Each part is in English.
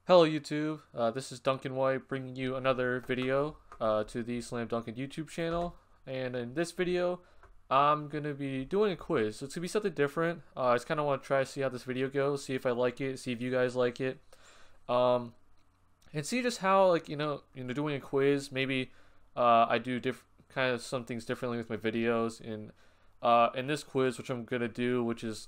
Hello YouTube, this is Duncan White bringing you another video to the TheSlamDuncan YouTube channel, and in this video I'm going to be doing a quiz. So it's going to be something different. I just kind of want to try to see how this video goes, see if I like it, see if you guys like it, um, and see just how, like, doing a quiz, maybe I do kind of some things differently with my videos. In this quiz, which I'm going to do, which is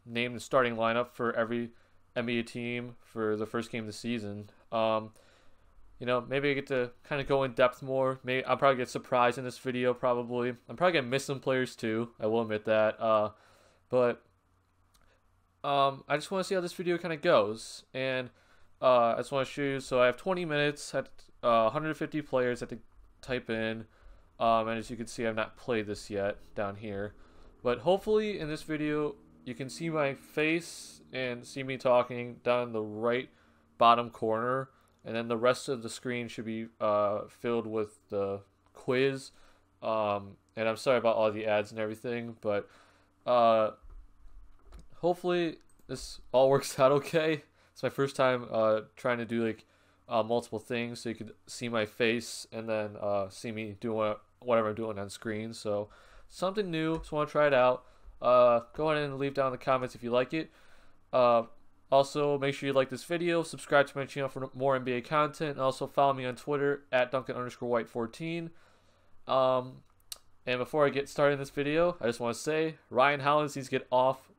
name the starting lineup for every NBA team for the first game of the season. Maybe I get to kind of go in depth more. Maybe I'll probably get surprised in this video. Probably, I'm probably gonna miss some players too. I will admit that. But I just want to see how this video kind of goes, and I just want to show you. So I have 20 minutes. At 150 players I have to type in, and as you can see, I've not played this yet down here. But hopefully, in this video, you can see my face and see me talking down in the right bottom corner, and then the rest of the screen should be filled with the quiz. And I'm sorry about all the ads and everything, but hopefully this all works out okay. It's my first time trying to do multiple things, so you could see my face and then see me doing whatever I'm doing on screen. So something new, just want to try it out. Go ahead and leave down in the comments if you like it. Also, make sure you like this video, subscribe to my channel for more NBA content, and also follow me on Twitter at Duncan_White14. And before I get started in this video, I just want to say Ryan Hollins needs to get off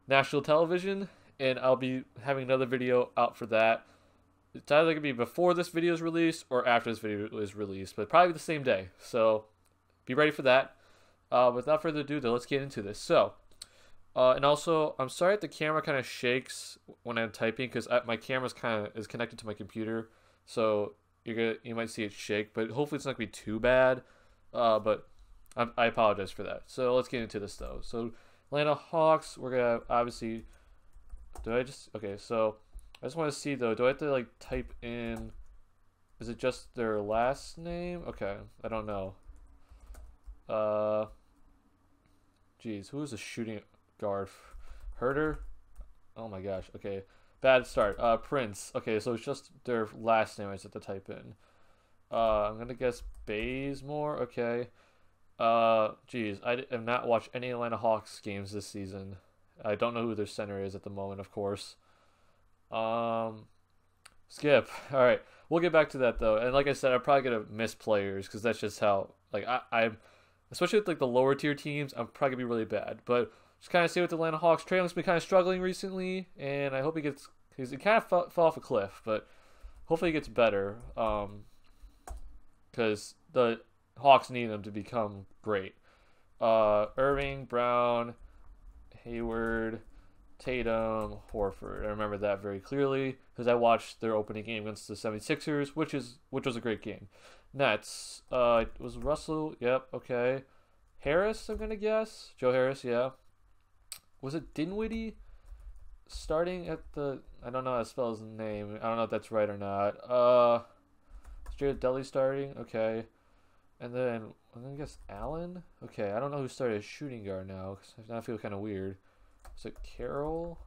national television, and I'll be having another video out for that. It's either going to be before this video is released or after this video is released, but probably the same day. So be ready for that. Without further ado, though, let's get into this. So, and also, I'm sorry if the camera kind of shakes when I'm typing, because my camera's is connected to my computer, so you might see it shake, but hopefully it's not gonna be too bad. But I apologize for that. So let's get into this though. So Atlanta Hawks, we're gonna obviously. Okay? So I just want to see though. Do I have to type in? Is it just their last name? Okay, I don't know. Geez, who is the shooting guard? Herder? Oh my gosh. Okay, bad start. Prince. Okay, so it's just their last name I just have to type in. I'm gonna guess Bazemore. Okay. Geez, I have not watched any Atlanta Hawks games this season. I don't know who their center is at the moment, of course. Skip. All right, we'll get back to that though. And like I said, I'm probably gonna miss players because that's just how I'm. Especially with the lower tier teams, I'm probably gonna be really bad. But just kind of see what the Atlanta Hawks. Trae Young's been kind of struggling recently, and I hope he gets. He kind of fell off a cliff, but hopefully he gets better. Because the Hawks need him to become great. Irving, Brown, Hayward, Tatum, Horford. I remember that very clearly because I watched their opening game against the 76ers, which was a great game. Nets. Was Russell? Yep. Okay. Harris, I'm gonna guess. Joe Harris. Yeah. Was it Dinwiddie starting at the? I don't know how to spell his name. I don't know if that's right or not. Is Jared Dudley starting? Okay. And then I'm gonna guess Allen. Okay. I don't know who started as shooting guard now because I feel kind of weird. Is it Carroll?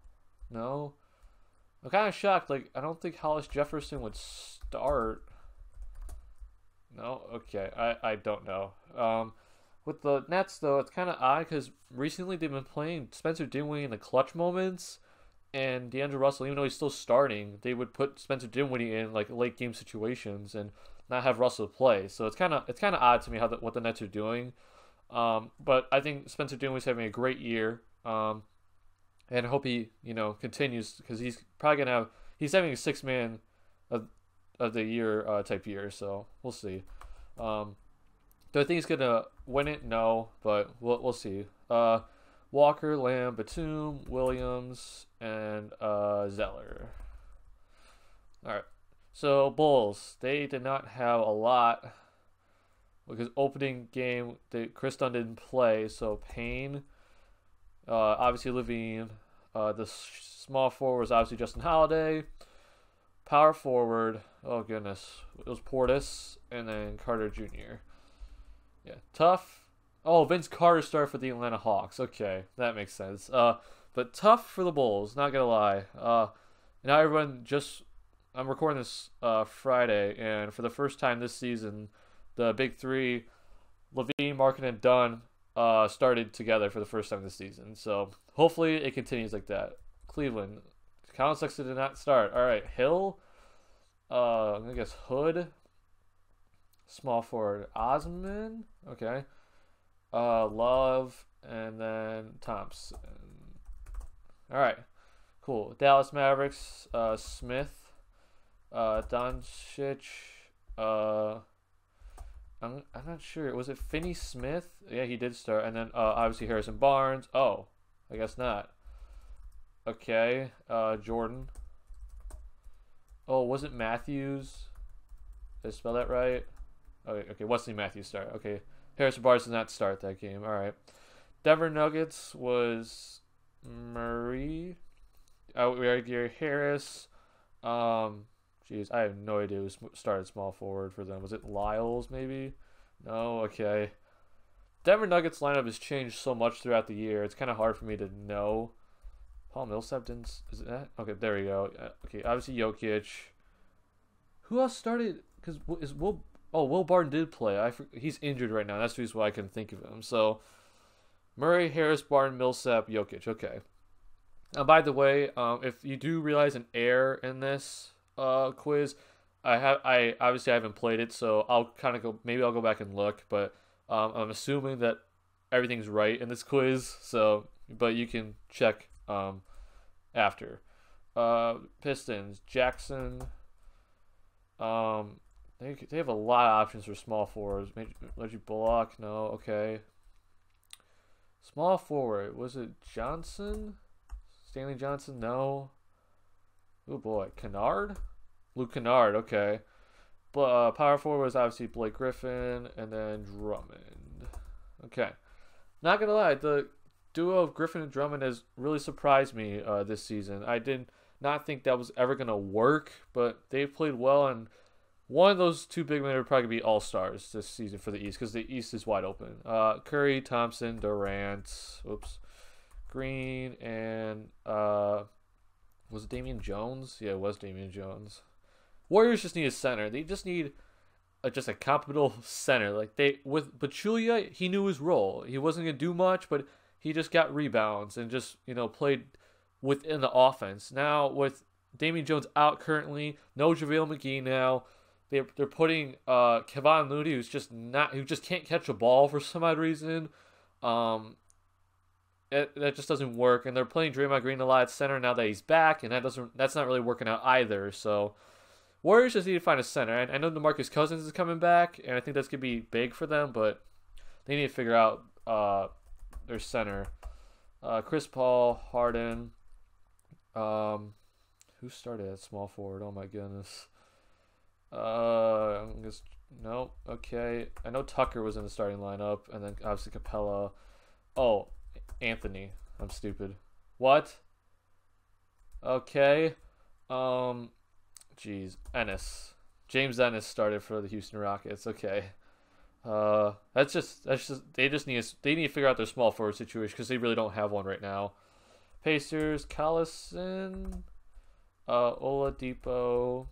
No. I'm kind of shocked. I don't think Hollis Jefferson would start. No? Okay. I don't know. With the Nets, though, it's kind of odd because recently they've been playing Spencer Dinwiddie in the clutch moments, and D'Angelo Russell, even though he's still starting, they would put Spencer Dinwiddie in late game situations and not have Russell play. So it's kind of odd to me what the Nets are doing. But I think Spencer Dinwiddie's having a great year. And I hope he continues because he's probably gonna he's having a 6-man of the year type year, so we'll see. Do I think he's gonna win it? No, but we'll see. Walker, Lamb, Batum, Williams, and Zeller. All right. So Bulls, they did not have a lot because opening game Chris Dunn didn't play, so Payne, obviously Levine. The small forward was obviously Justin Holiday. Power forward, oh goodness, it was Portis, and then Carter Jr. Yeah, tough. Oh, Vince Carter started for the Atlanta Hawks. Okay, that makes sense. But tough for the Bulls, not gonna lie. Now everyone just I'm recording this Friday, and for the first time this season, the big three, Levine, Markin, and Dunn, started together for the first time this season. So hopefully it continues like that. Cleveland, Colin Sexton did not start. All right, Hill. I'm gonna guess Hood. Small forward Osman. Okay. Love, and then Thompson. All right. Cool. Dallas Mavericks. Smith. Doncic. I'm not sure. Was it Finney Smith? Yeah, he did start. And then obviously Harrison Barnes. Oh, I guess not. Okay. Jordan. Oh, was it Matthews? Did I spell that right? Okay. Wesley Matthews start. Okay. Harrison Barnes did not start that game. All right. Denver Nuggets was Murray. We are Gary Harris. Jeez, I have no idea who started small forward for them. Was it Lyles, maybe? No? Okay. Denver Nuggets lineup has changed so much throughout the year. It's kind of hard for me to know. Paul Millsap didn't... Is it that? Okay, there we go. Okay, obviously Jokic. Who else started? Because is Will... Oh, Will Barton did play. He's injured right now. That's the reason why I couldn't think of him. So, Murray, Harris, Barton, Millsap, Jokic. Okay. By the way, if you do realize an error in this quiz, I obviously haven't played it, so I'll kind of go. Maybe I'll go back and look, but I'm assuming that everything's right in this quiz. So, but you can check after. Pistons, Jackson. They have a lot of options for small forwards. Reggie Bullock, no, okay. Small forward, was it Johnson? Stanley Johnson, no. Oh boy, Kennard? Luke Kennard, okay. But power forward was obviously Blake Griffin and then Drummond. Okay. Not gonna lie, the duo of Griffin and Drummond has really surprised me this season. I did not think that was ever gonna work, but they've played well, and one of those two big men would probably be all-stars this season for the East because the East is wide open. Curry, Thompson, Durant, Green, and was it Damian Jones? Yeah, it was Damian Jones. Warriors just need a center. They just need just a competent center. Like with Pachulia, he knew his role. He wasn't gonna do much, but he just got rebounds and just played within the offense. Now with Damian Jones out currently, no JaVale McGee now. They're putting Kevon Looney, who just can't catch a ball for some odd reason. That just doesn't work, and they're playing Draymond Green a lot at center now that he's back, and that's not really working out either. So Warriors just need to find a center. I know DeMarcus Cousins is coming back, and I think that's gonna be big for them, but they need to figure out their center. Chris Paul, Harden. Who started at small forward? Oh my goodness. No. Okay. I know Tucker was in the starting lineup, and then obviously Capella. Oh, Anthony. I'm stupid. What? Okay. Ennis. James Ennis started for the Houston Rockets. Okay. That's just they need to figure out their small forward situation because they really don't have one right now. Pacers, Collison, Oladipo,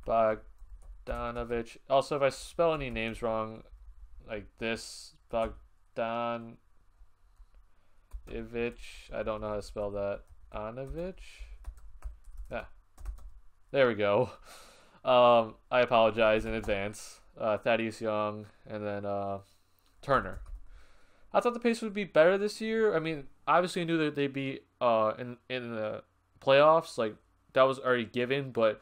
Bogdanovich. Also, if I spell any names wrong, like this, Bogdanovich, I don't know how to spell that. Anovich? Yeah. There we go. I apologize in advance. Thaddeus Young, and then Turner. I thought the Pacers would be better this year. I mean, obviously I knew that they'd be in the playoffs. Like, that was already given, but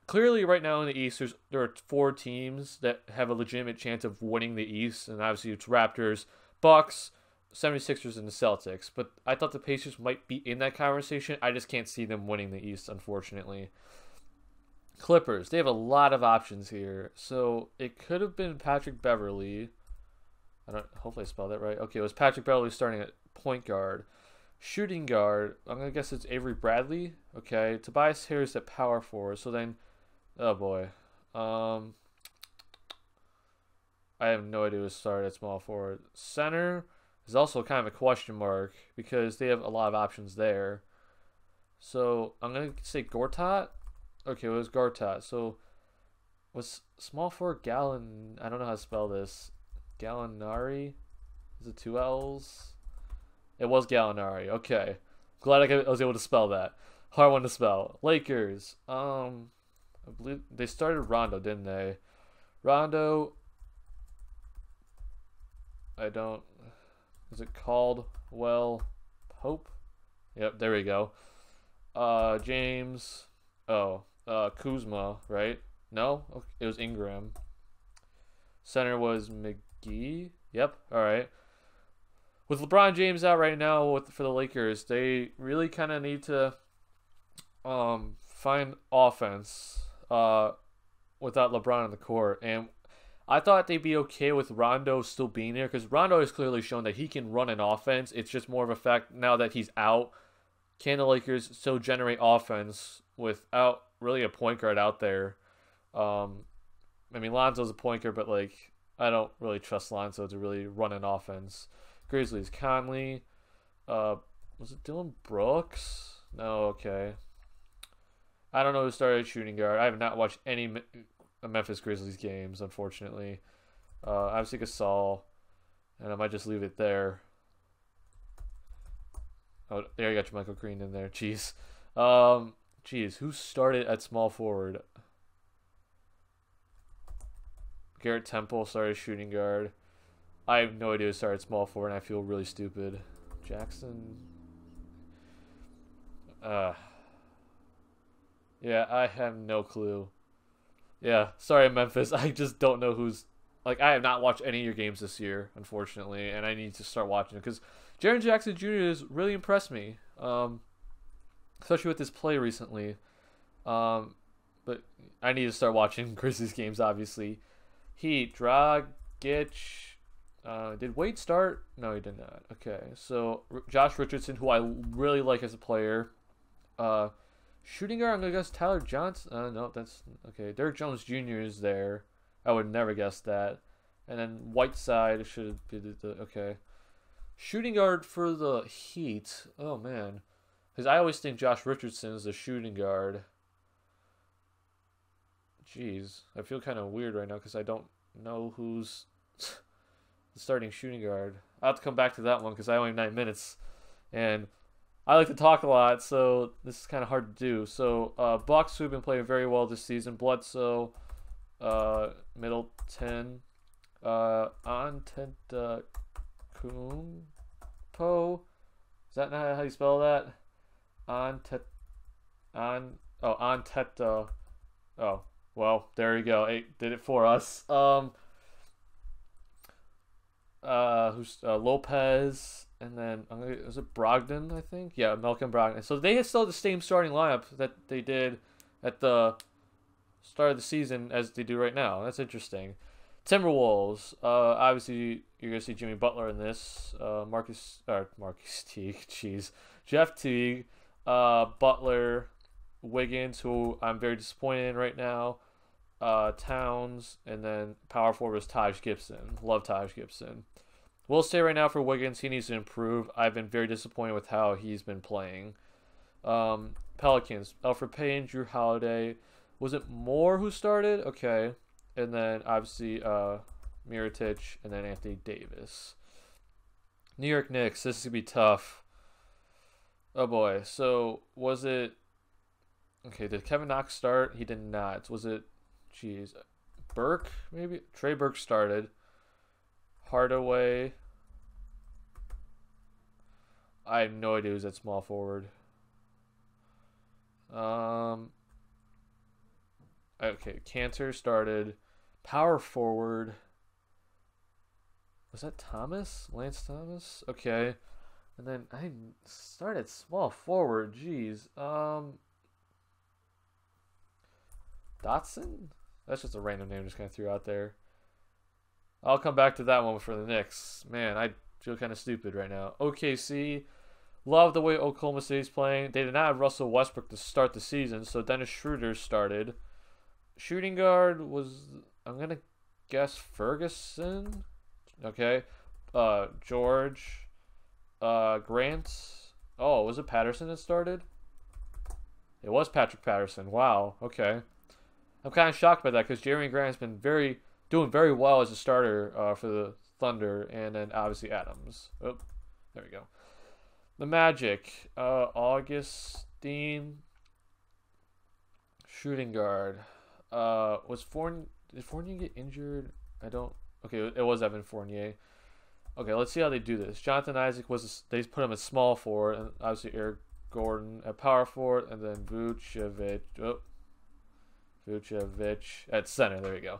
clearly right now in the East, there are 4 teams that have a legitimate chance of winning the East, and obviously it's Raptors, Bucks, 76ers, and the Celtics. But I thought the Pacers might be in that conversation. I just can't see them winning the East, unfortunately. Clippers, they have a lot of options here. So it could have been Patrick Beverley. Hopefully I spelled that right. Okay, it was Patrick Beverley starting at point guard. Shooting guard, I'm going to guess it's Avery Bradley. Okay, Tobias Harris at power forward. So then, oh boy. I have no idea who to start at small forward. Center is also kind of a question mark because they have a lot of options there. So I'm gonna say Gortat. Okay, it was Gortat. So was small forward Gallon? I don't know how to spell this. Gallinari? Is it two L's? It was Gallinari. Okay, glad I was able to spell that. Hard one to spell. Lakers. I believe they started Rondo, didn't they? Rondo. I don't. Is it called Pope? Yep, there we go. James. Oh, Kuzma, right? No, okay, it was Ingram. Center was McGee. Yep. All right. With LeBron James out right now for the Lakers, they really kind of need to find offense without LeBron on the court. And I thought they'd be okay with Rondo still being there because Rondo has clearly shown that he can run an offense. It's just more of a fact now that he's out. Can the Lakers still generate offense without really a point guard out there? I mean, Lonzo's a point guard, but like I don't really trust Lonzo to really run an offense. Grizzlies, Conley. Was it Dylan Brooks? No, okay. I don't know who started shooting guard. I have not watched any Memphis Grizzlies games, unfortunately. Obviously Gasol, and I might just leave it there. Oh, there you got your Michael Green in there. Jeez. Jeez, who started at small forward? Garrett Temple started shooting guard. I have no idea who started small forward, and I feel really stupid. Jackson. Yeah, I have no clue. Yeah, sorry, Memphis. I just don't know who's... Like, I have not watched any of your games this year, unfortunately, and I need to start watching it, because Jaren Jackson Jr. has really impressed me, especially with his play recently. But I need to start watching Grizzlies games, obviously. Heat, Dragic... did Wade start? No, he did not. Okay, so Josh Richardson, who I really like as a player. Shooting guard, I'm going to guess Tyler Johnson. No, that's... Okay, Derrick Jones Jr. is there. I would never guess that. And then Whiteside should be the... Okay. Shooting guard for the Heat. Oh, man. Because I always think Josh Richardson is the shooting guard. Jeez. I feel kind of weird right now because I don't know who's the starting shooting guard. I'll have to come back to that one because I only have 9 minutes. And I like to talk a lot, so this is kind of hard to do. So, Bucks, who've been playing very well this season. Bledsoe, Middleton, Antetokounmpo. Is that not how you spell that? Antetokounmpo. Oh, well, there you go. It did it for us. Who's Lopez, and then was it Brogdon? I think, yeah, Malcolm Brogdon. So they still have the same starting lineup that they did at the start of the season as they do right now. That's interesting. Timberwolves. Obviously you're gonna see Jimmy Butler in this. Marcus Teague. Jeez, Jeff Teague. Butler, Wiggins, who I'm very disappointed in right now. Towns, and then power forward was Taj Gibson. Love Taj Gibson. We'll say right now for Wiggins, he needs to improve. I've been very disappointed with how he's been playing. Pelicans, Elfrid Payne, Drew Holiday. Was it Moore who started? Okay. And then obviously Mirotic, and then Anthony Davis. New York Knicks, this is going to be tough. Oh boy. So was it... Okay, did Kevin Knox start? He did not. Was it... Jeez. Burke, maybe? Trey Burke started. Hardaway. I have no idea who's at small forward. Okay, Cantor started. Power forward. Was that Thomas? Lance Thomas? Okay. And then I started small forward. Jeez. Dotson? That's just a random name just kind of threw out there. I'll come back to that one for the Knicks. Man, I feel kind of stupid right now. OKC. Love the way Oklahoma City's playing. They did not have Russell Westbrook to start the season, so Dennis Schroeder started. Shooting guard was, I'm going to guess, Ferguson. Okay. George. Grant. Oh, was it Patterson that started? It was Patrick Patterson. Wow. Okay. I'm kind of shocked by that because Jeremy Grant's been doing very well as a starter for the Thunder, and then obviously Adams. Oh, there we go. The Magic. Augustine. Shooting guard. Did Fournier get injured? I don't. Okay, it was Evan Fournier. Okay, let's see how they do this. Jonathan Isaac they put him at small forward, and obviously Eric Gordon at power forward, and then Vucevic at center. There you go.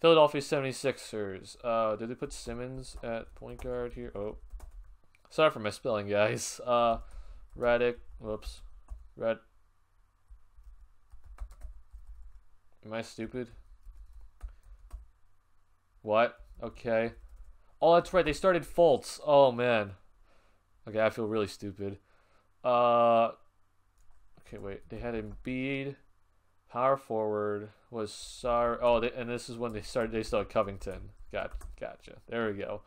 Philadelphia 76ers. Did they put Simmons at point guard here? Oh, sorry for my spelling, guys. Redick. Whoops. Am I stupid? What? Okay. Oh, that's right. They started Fultz. Oh, man. Okay, I feel really stupid. Okay, wait. They had Embiid. Power forward was Sar. Oh, and this is when they started Covington. Gotcha. There we go.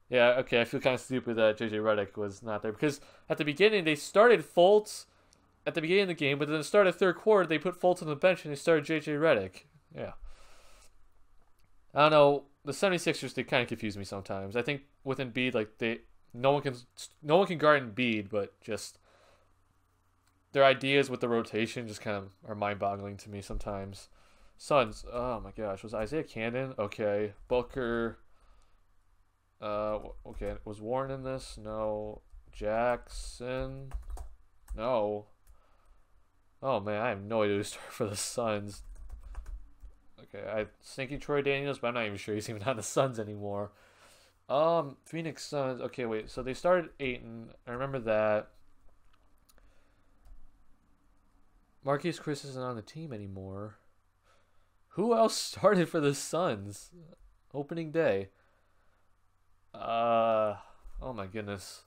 Yeah, okay. I feel kind of stupid that JJ Redick was not there because at the beginning they started Fultz at the beginning of the game, but then the start of third quarter they put Fultz on the bench and they started JJ Redick. Yeah. I don't know. The 76ers, they kind of confuse me sometimes. I think with Embiid, like no one can guard Embiid, but just their ideas with the rotation just kind of are mind-boggling to me sometimes. Suns, oh my gosh, was Isaiah Cannon? Okay, Booker. Okay, was Warren in this? No. Jackson? No. Oh man, I have no idea who started for the Suns. Okay, I'm thinking Troy Daniels, but I'm not even sure he's even on the Suns anymore. Phoenix Suns. Okay, wait. So they started Ayton. I remember that. Marquise Chris isn't on the team anymore. Who else started for the Suns? Opening day. Oh my goodness.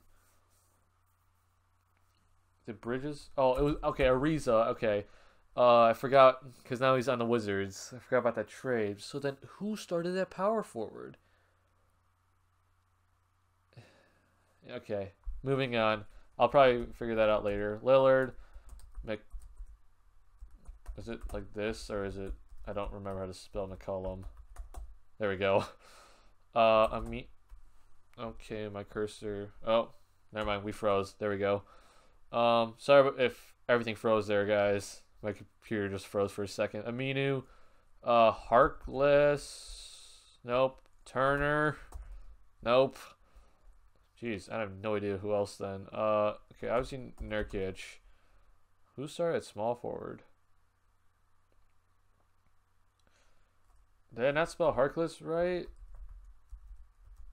The Bridges? Oh, it was okay. Ariza. Okay. I forgot because now he's on the Wizards. I forgot about that trade. So then, who started at power forward? Okay, moving on. I'll probably figure that out later. Lillard, is it like this or is it? I don't remember how to spell McCollum. There we go. Okay, my cursor. Oh, never mind. We froze. There we go. Sorry if everything froze there, guys. My computer just froze for a second. Aminu, Harkless, nope. Turner, nope. Jeez, I have no idea who else then. Okay, obviously Nurkic. Who started at small forward? Did I not spell Harkless right?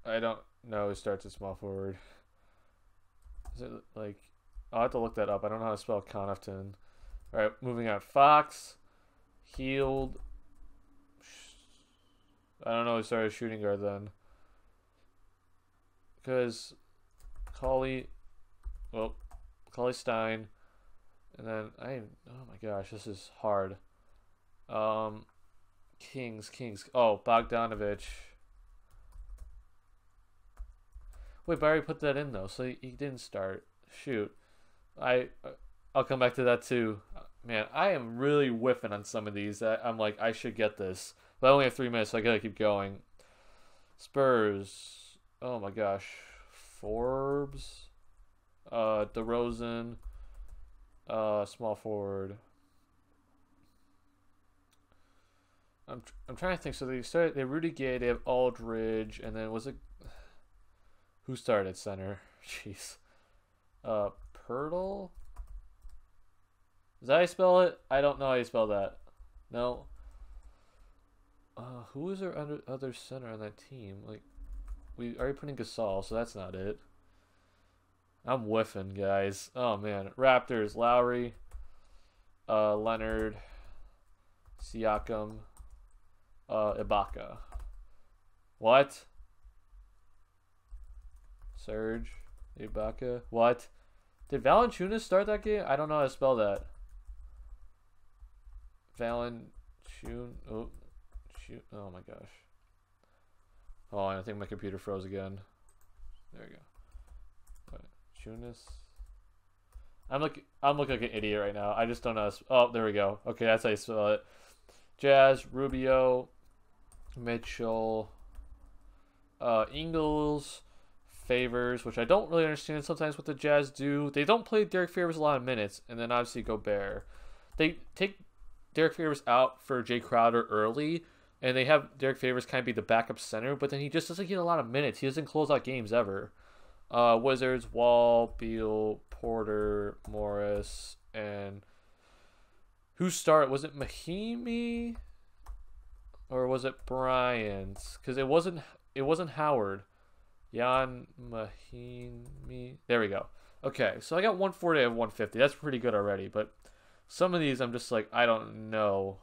I don't know who starts at small forward. Is it like... I'll have to look that up. I don't know how to spell Connaughton. Alright, moving on. Fox, Healed. I don't know who started shooting guard then. Because Cauley Stein. And then oh my gosh, this is hard. Kings. Oh, Bogdanovich. Wait, but I already put that in though, so he didn't start. Shoot. I'll come back to that too. Man, I am really whiffing on some of these. I'm like, I should get this. But I only have 3 minutes, so I gotta keep going. Spurs. Oh my gosh. Forbes. DeRozan. Small forward. I'm trying to think. So they Rudy Gay, they have Aldridge, and then was it who started at center? Jeez. Pirtle? Is that how you spell it? I don't know how you spell that. No. Who is our other center on that team? Like, we already put in Gasol, so that's not it. I'm whiffing, guys. Oh man, Raptors: Lowry, Leonard, Siakam, Ibaka. What? Serge Ibaka. What? Did Valanciunas start that game? I don't know how to spell that. Oh my gosh. Oh, I think my computer froze again. There we go. Valanciunas. I'm looking like an idiot right now. I just don't know. Oh, there we go. Okay, that's how you spell it. Jazz, Rubio, Mitchell, Ingles, Favors, which I don't really understand sometimes what the Jazz do. They don't play Derek Favors a lot of minutes, and then obviously Gobert. They take Derek Favors out for Jay Crowder early, and they have Derek Favors kind of be the backup center, but then he just doesn't get a lot of minutes. He doesn't close out games ever. Wizards, Wall, Beal, Porter, Morris, and who started? Was it Mahimi or was it Bryant? Because it wasn't Howard. Jan Mahimi. There we go. Okay, so I got 140 and 150. That's pretty good already, but some of these I'm just like, I don't know.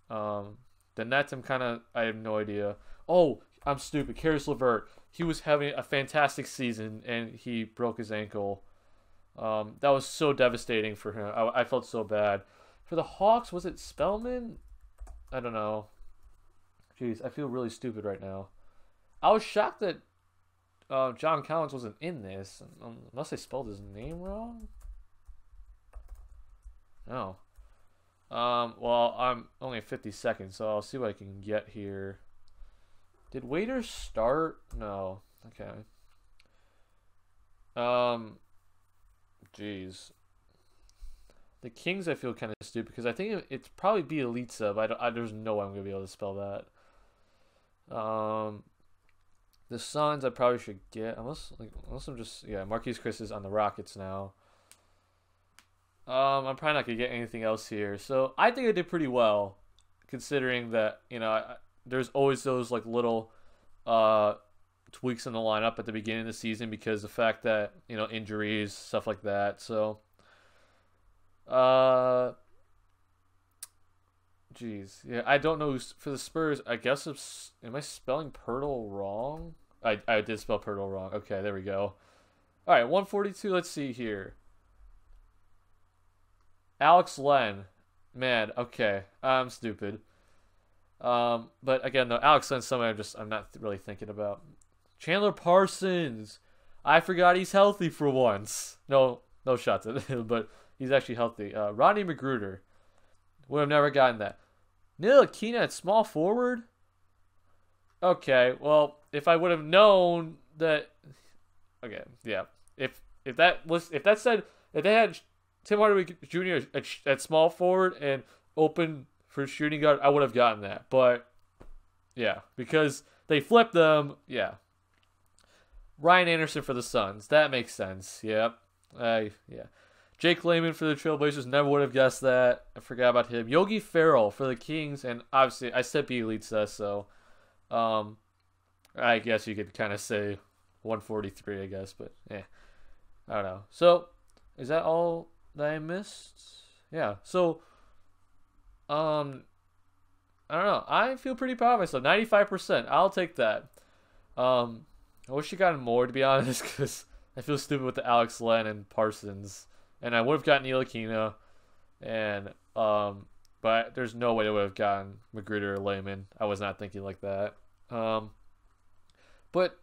The Nets, I have no idea. Oh, I'm stupid. Karis LeVert. He was having a fantastic season, and he broke his ankle. That was so devastating for him. I felt so bad. For the Hawks, was it Spellman? I don't know. Jeez, I feel really stupid right now. I was shocked that John Collins wasn't in this, unless I spelled his name wrong. No. Well, I'm only at 50 seconds, so I'll see what I can get here. Did Waiters start? No. Okay. Jeez. The Kings, I feel kind of stupid because I think it's probably Bielitsa, but there's no way I'm gonna be able to spell that. The Suns, I probably should get unless I'm just Marquise Chris is on the Rockets now. I'm probably not gonna get anything else here, so I think I did pretty well, considering that there's always those like little tweaks in the lineup at the beginning of the season because of the fact that injuries, stuff like that. So, geez, yeah, I don't know for the Spurs. I guess am I spelling Pirtle wrong? I did spell Pirtle wrong. Okay, there we go. All right, 142. Let's see here. Alex Len, man. Okay, I'm stupid. But again, though, Alex Len's someone I'm not really thinking about. Chandler Parsons. I forgot he's healthy for once. No shots at him, but he's actually healthy. Rodney Magruder. Would have never gotten that. Ntilikina at small forward? Okay, well, if I would have known that... Okay, yeah. If they had Tim Hardaway Jr. at small forward and open for shooting guard, I would have gotten that. But, yeah, because they flipped them, yeah. Ryan Anderson for the Suns. That makes sense. Yep. Yeah. Jake Layman for the Trailblazers. Never would have guessed that. I forgot about him. Yogi Ferrell for the Kings. And obviously, I said Bielitsa, so I guess you could kind of say 143, I guess. But, I don't know. So, is that all that I missed? Yeah. So, I don't know. I feel pretty proud of myself. 95%. I'll take that. I wish you gotten more, to be honest, because I feel stupid with the Alex Len and Parsons. And I would have gotten Ntilikina, and but there's no way I would have gotten Magruder or Layman. I was not thinking like that. But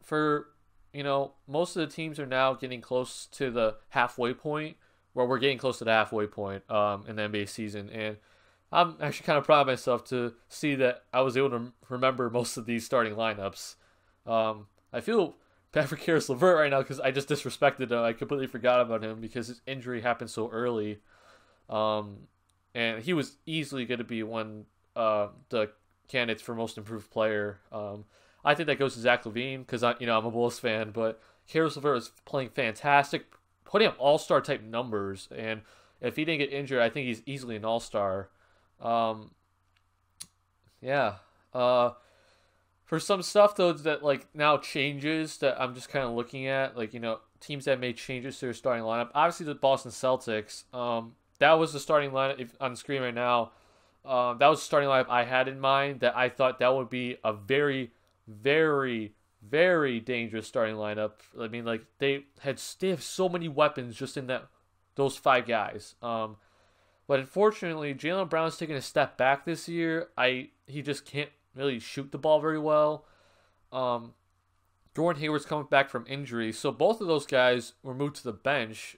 for most of the teams are now getting close to the halfway point, where we're getting close to the halfway point in the NBA season, and I'm actually kind of proud of myself to see that I was able to remember most of these starting lineups. I feel bad for Karis LeVert right now because I just disrespected him. I completely forgot about him because his injury happened so early. And he was easily going to be one of the candidates for most improved player. I think that goes to Zach LaVine because I'm a Bulls fan, but Karis LeVert is playing fantastic, putting up all-star type numbers, and if he didn't get injured, I think he's easily an all-star. For some stuff though that like now changes that I'm just kind of looking at, like teams that made changes to their starting lineup. Obviously, the Boston Celtics. That was the starting lineup on the screen right now. That was the starting lineup I had in mind. That I thought that would be a very, very, very dangerous starting lineup. I mean, like they have so many weapons just in those five guys. But unfortunately, Jaylen Brown's taking a step back this year. He just can't really shoot the ball very well. Gordon Hayward's coming back from injury, so both of those guys were moved to the bench.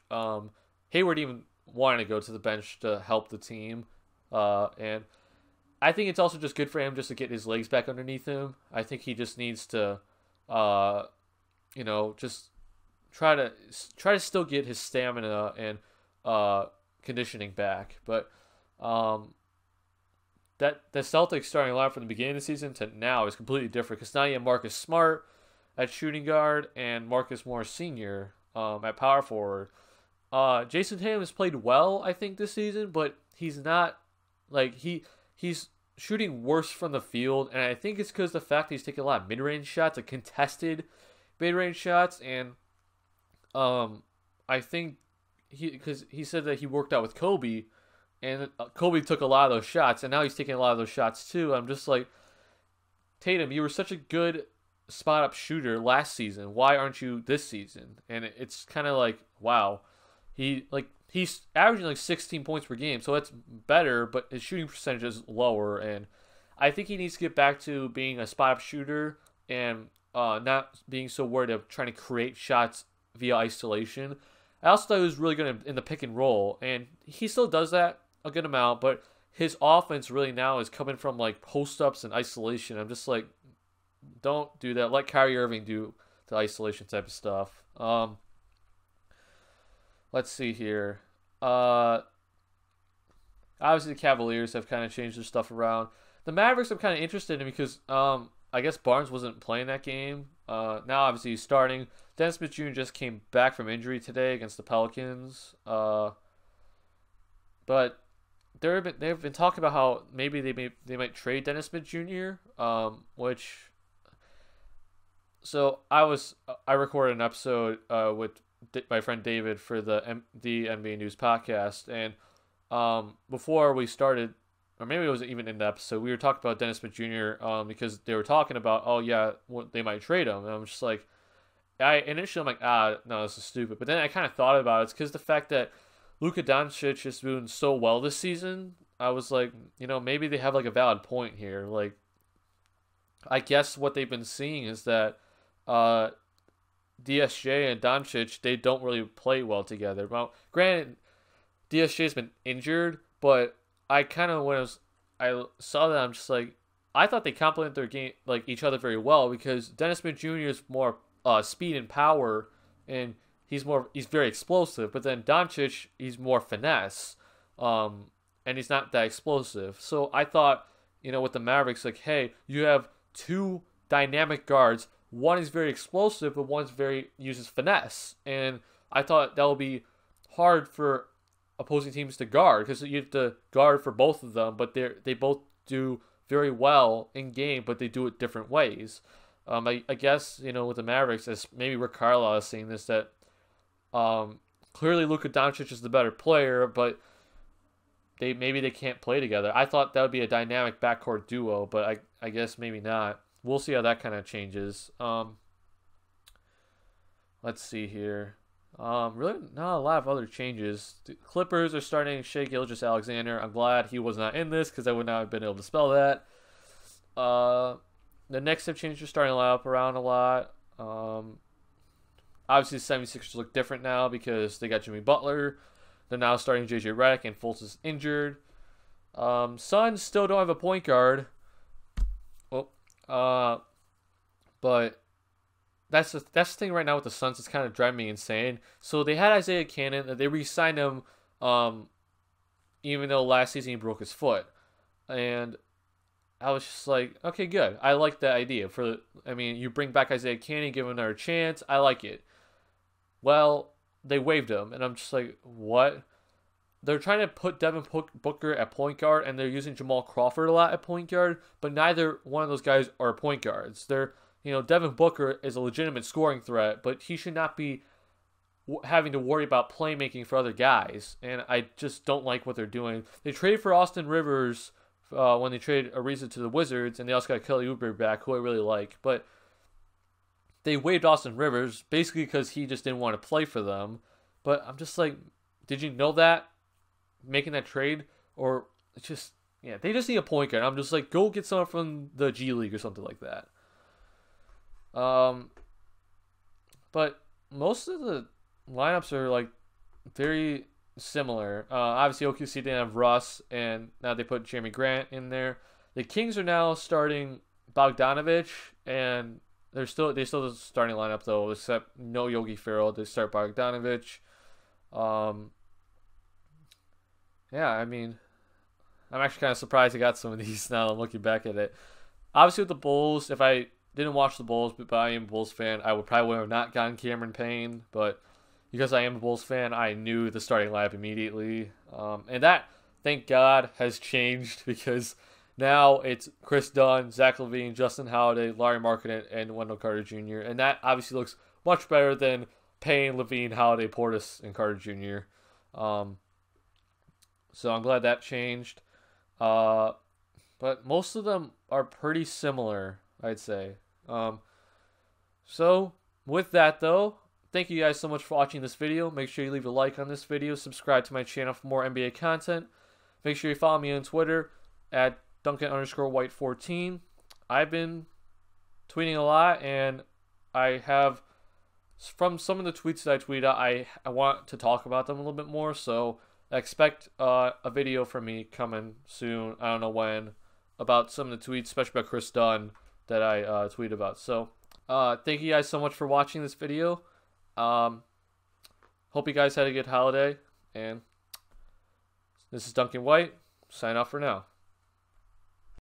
Hayward even wanted to go to the bench to help the team. And I think it's also just good for him just to get his legs back underneath him. I think he just needs to, uh, just try to still get his stamina and conditioning back. But that the Celtics starting line from the beginning of the season to now is completely different because now you have Marcus Smart at shooting guard and Marcus Morris Sr. At power forward. Jason Tatum has played well, I think, this season, but he's not like he's shooting worse from the field, and I think it's because the fact that he's taking a lot of mid-range shots, like contested mid-range shots, and I think because he said that he worked out with Kobe, and Kobe took a lot of those shots, and now he's taking a lot of those shots too. I'm just like, Tatum, you were such a good spot up shooter last season. Why aren't you this season? And it's kind of like, wow, he's averaging like 16 points per game, so that's better, but his shooting percentage is lower, and I think he needs to get back to being a spot up shooter and not being so worried of trying to create shots via isolation. I also thought he was really good in the pick and roll, and he still does that a good amount, but his offense really now is coming from like post ups and isolation. I'm just like, don't do that. Let Kyrie Irving do the isolation type of stuff. Let's see here. Obviously, the Cavaliers have kind of changed their stuff around. The Mavericks I'm kind of interested in because I guess Barnes wasn't playing that game. Now, obviously, he's starting. Dennis Smith Jr. just came back from injury today against the Pelicans. But they've been talking about how maybe they might trade Dennis Smith Jr. Which. So I recorded an episode with my friend David for the NBA News podcast, and before we started, or maybe it wasn't even in the episode, we were talking about Dennis Smith Jr. Because they were talking about, oh yeah, they might trade him, and I'm just like, initially I'm like, no, this is stupid, but then I kind of thought about it. It's because the fact that Luka Doncic is doing so well this season, I was like, maybe they have like a valid point here. Like, I guess what they've been seeing is that DSJ and Doncic, they don't really play well together. Well, granted, DSJ's been injured, but I kind of I saw that, I'm just like, I thought they complement their game, like each other, very well, because Dennis Smith Jr. is more speed and power, and he's very explosive. But then Doncic, he's more finesse, and he's not that explosive. So I thought, with the Mavericks, like, hey, you have two dynamic guards. One is very explosive, but one's uses finesse. And I thought that would be hard for opposing teams to guard, because you have to guard for both of them, but they both do very well in game, but they do it different ways. I guess, with the Mavericks, as maybe Rick Carlisle is saying this, that clearly Luka Doncic is the better player, but maybe they can't play together. I thought that would be a dynamic backcourt duo, but I guess maybe not. We'll see how that kind of changes. Let's see here. Really not a lot of other changes. The Clippers are starting Shai Gilgeous-Alexander. I'm glad he was not in this because I would not have been able to spell that. The Knicks have changed their starting lineup around a lot. Obviously, the 76ers look different now because they got Jimmy Butler. They're now starting JJ Redick, and Fultz is injured. Suns still don't have a point guard. But that's the thing right now with the Suns. It's kind of driving me insane. So they had Isaiah Cannon. They re-signed him, even though last season he broke his foot. And I was just like, okay, good. I like that idea. You bring back Isaiah Cannon, give him another chance. I like it. Well, they waived him, and I'm just like, what? They're trying to put Devin Booker at point guard, and they're using Jamal Crawford a lot at point guard, but neither one of those guys are point guards. Devin Booker is a legitimate scoring threat, but he should not be having to worry about playmaking for other guys, and I just don't like what they're doing. They traded for Austin Rivers when they traded Ariza to the Wizards, and they also got Kelly Oubre back, who I really like, but they waived Austin Rivers basically because he just didn't want to play for them. But I'm just like, did you know that making that trade? Or just, they just need a point guard. I'm just like, go get someone from the G League or something like that. But most of the lineups are like very similar. Obviously, OKC didn't have Russ, and now they put Jeremy Grant in there. The Kings are now starting Bogdanovich, and they still the starting lineup though, except no Yogi Ferrell. They start Bogdanovich. Yeah, I mean, I'm actually kind of surprised I got some of these now. I'm looking back at it. Obviously, with the Bulls, if I didn't watch the Bulls, but I am a Bulls fan, I would probably have not gotten Cameron Payne. But because I am a Bulls fan, I knew the starting lineup immediately. And that, thank God, has changed because now it's Chris Dunn, Zach LaVine, Justin Holiday, Larry Markkinen, and Wendell Carter Jr. And that obviously looks much better than Payne, LaVine, Holiday, Portis, and Carter Jr. So I'm glad that changed. But most of them are pretty similar, I'd say. So with that though, thank you guys so much for watching this video. Make sure you leave a like on this video, subscribe to my channel for more NBA content. Make sure you follow me on Twitter at Duncan_White14. I've been tweeting a lot, and I have, from some of the tweets that I tweet out, I want to talk about them a little bit more, so expect a video from me coming soon, I don't know when, about some of the tweets, especially about Chris Dunn, that I tweet about. So, thank you guys so much for watching this video. Hope you guys had a good holiday, and this is Duncan White, sign off for now.